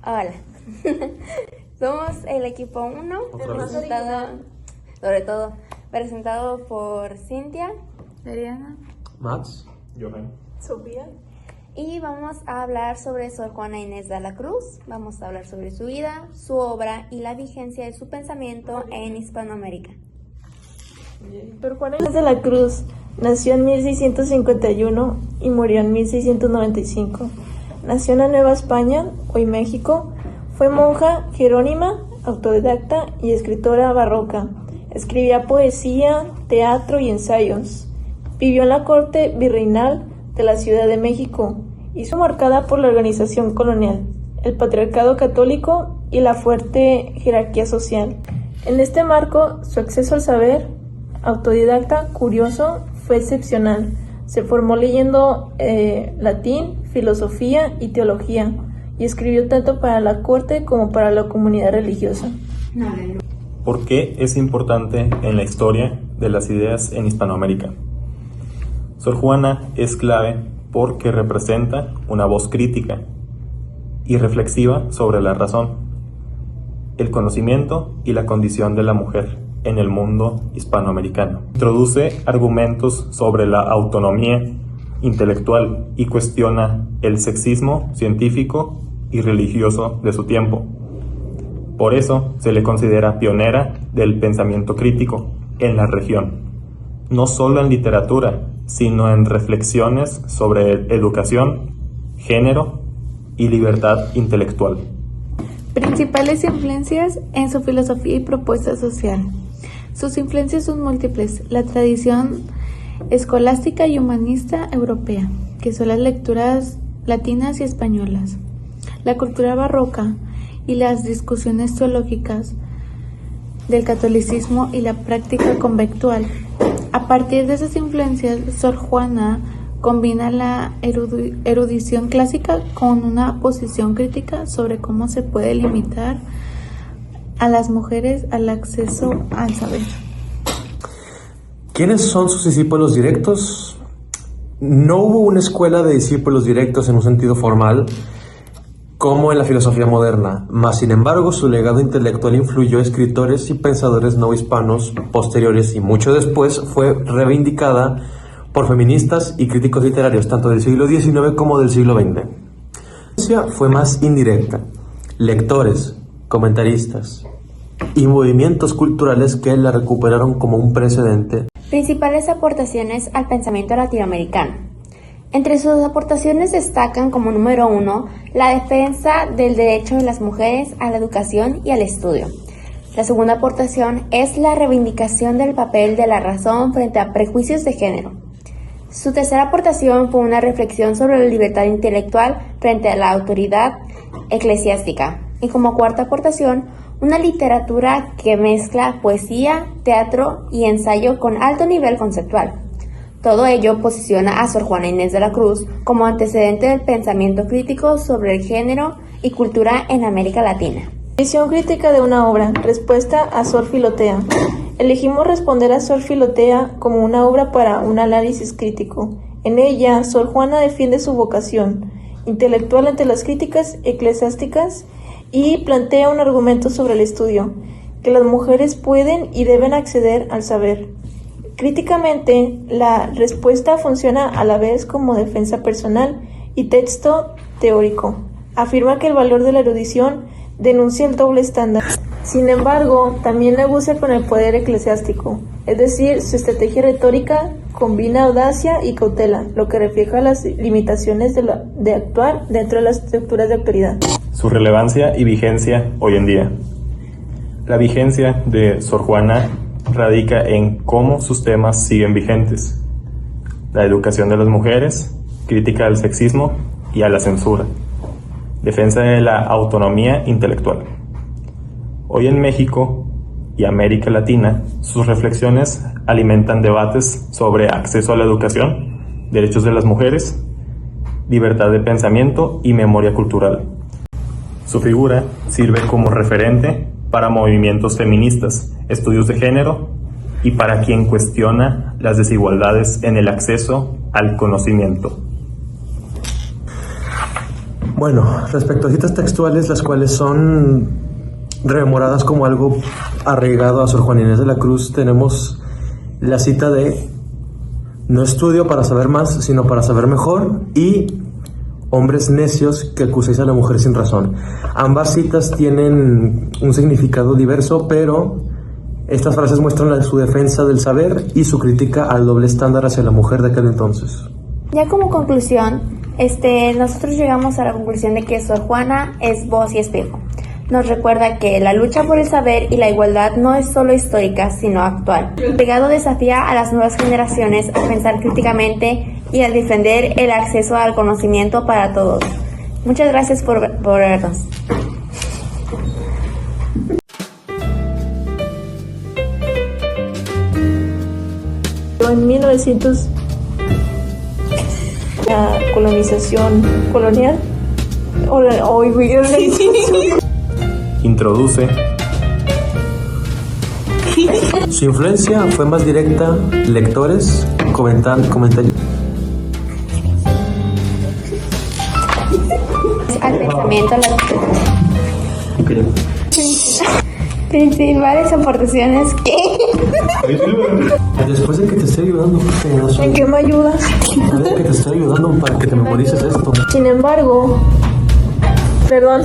Hola, somos el equipo 1, presentado por Cintia, Ariana, Max, Johan, Sofía. y vamos a hablar sobre Sor Juana Inés de la Cruz. Vamos a hablar sobre su vida, su obra y la vigencia de su pensamiento en Hispanoamérica. Sor Juana Inés de la Cruz nació en 1651 y murió en 1695. Nació en la Nueva España, hoy México. Fue monja jerónima, autodidacta y escritora barroca. Escribía poesía, teatro y ensayos. Vivió en la corte virreinal de la Ciudad de México y fue marcada por la organización colonial, el patriarcado católico y la fuerte jerarquía social. En este marco, su acceso al saber, autodidacta, curioso, fue excepcional. Se formó leyendo latín, filosofía y teología, y escribió tanto para la corte como para la comunidad religiosa. ¿Por qué es importante en la historia de las ideas en Hispanoamérica? Sor Juana es clave porque representa una voz crítica y reflexiva sobre la razón, el conocimiento y la condición de la mujer en el mundo hispanoamericano. Introduce argumentos sobre la autonomía intelectual y cuestiona el sexismo científico y religioso de su tiempo. Por eso se le considera pionera del pensamiento crítico en la región, no solo en literatura, sino en reflexiones sobre educación, género y libertad intelectual. Principales influencias en su filosofía y propuesta social. Sus influencias son múltiples: la tradición escolástica y humanista europea, que son las lecturas latinas y españolas, la cultura barroca y las discusiones teológicas del catolicismo y la práctica conventual. A partir de esas influencias, Sor Juana combina la erudición clásica con una posición crítica sobre cómo se puede limitar a las mujeres al acceso al saber. ¿Quiénes son sus discípulos directos? No hubo una escuela de discípulos directos en un sentido formal como en la filosofía moderna, mas sin embargo su legado intelectual influyó a escritores y pensadores no hispanos posteriores y mucho después fue reivindicada por feministas y críticos literarios tanto del siglo XIX como del siglo XX. La influencia fue más indirecta: lectores, comentaristas y movimientos culturales que la recuperaron como un precedente. Principales aportaciones al pensamiento latinoamericano. Entre sus aportaciones destacan como número 1 la defensa del derecho de las mujeres a la educación y al estudio. La segunda aportación es la reivindicación del papel de la razón frente a prejuicios de género. Su tercera aportación fue una reflexión sobre la libertad intelectual frente a la autoridad eclesiástica. Y como cuarta aportación, una literatura que mezcla poesía, teatro y ensayo con alto nivel conceptual. Todo ello posiciona a Sor Juana Inés de la Cruz como antecedente del pensamiento crítico sobre el género y cultura en América Latina. Visión crítica de una obra. Respuesta a Sor Filotea. Elegimos responder a Sor Filotea como una obra para un análisis crítico. En ella, Sor Juana defiende su vocación intelectual ante las críticas eclesiásticas y plantea un argumento sobre el estudio, que las mujeres pueden y deben acceder al saber. Críticamente, la respuesta funciona a la vez como defensa personal y texto teórico. Afirma que el valor de la erudición denuncia el doble estándar. Sin embargo, también negocia con el poder eclesiástico, es decir, su estrategia retórica combina audacia y cautela, lo que refleja las limitaciones de actuar dentro de las estructuras de autoridad. Su relevancia y vigencia hoy en día. La vigencia de Sor Juana radica en cómo sus temas siguen vigentes: la educación de las mujeres, crítica al sexismo y a la censura, defensa de la autonomía intelectual. Hoy en México y América Latina, sus reflexiones alimentan debates sobre acceso a la educación, derechos de las mujeres, libertad de pensamiento y memoria cultural. Su figura sirve como referente para movimientos feministas, estudios de género y para quien cuestiona las desigualdades en el acceso al conocimiento. Bueno, respecto a citas textuales, las cuales son rememoradas como algo arraigado a Sor Juana Inés de la Cruz, tenemos la cita de "No estudio para saber más, sino para saber mejor", y "Hombres necios que acuséis a la mujer sin razón". Ambas citas tienen un significado diverso, pero estas frases muestran su defensa del saber y su crítica al doble estándar hacia la mujer de aquel entonces. Ya como conclusión, nosotros llegamos a la conclusión de que Sor Juana es voz y espejo. Nos recuerda que la lucha por el saber y la igualdad no es solo histórica, sino actual. El legado desafía a las nuevas generaciones a pensar críticamente y a defender el acceso al conocimiento para todos. Muchas gracias por vernos. En 1900, la colonización colonial, Introduce Su influencia fue más directa, lectores, comentarios. Al pensamiento, las principales aportaciones que... Después de que te esté ayudando, ¿en qué me ayudas? después de que te esté ayudando para que te memorices esto. Sin embargo, perdón.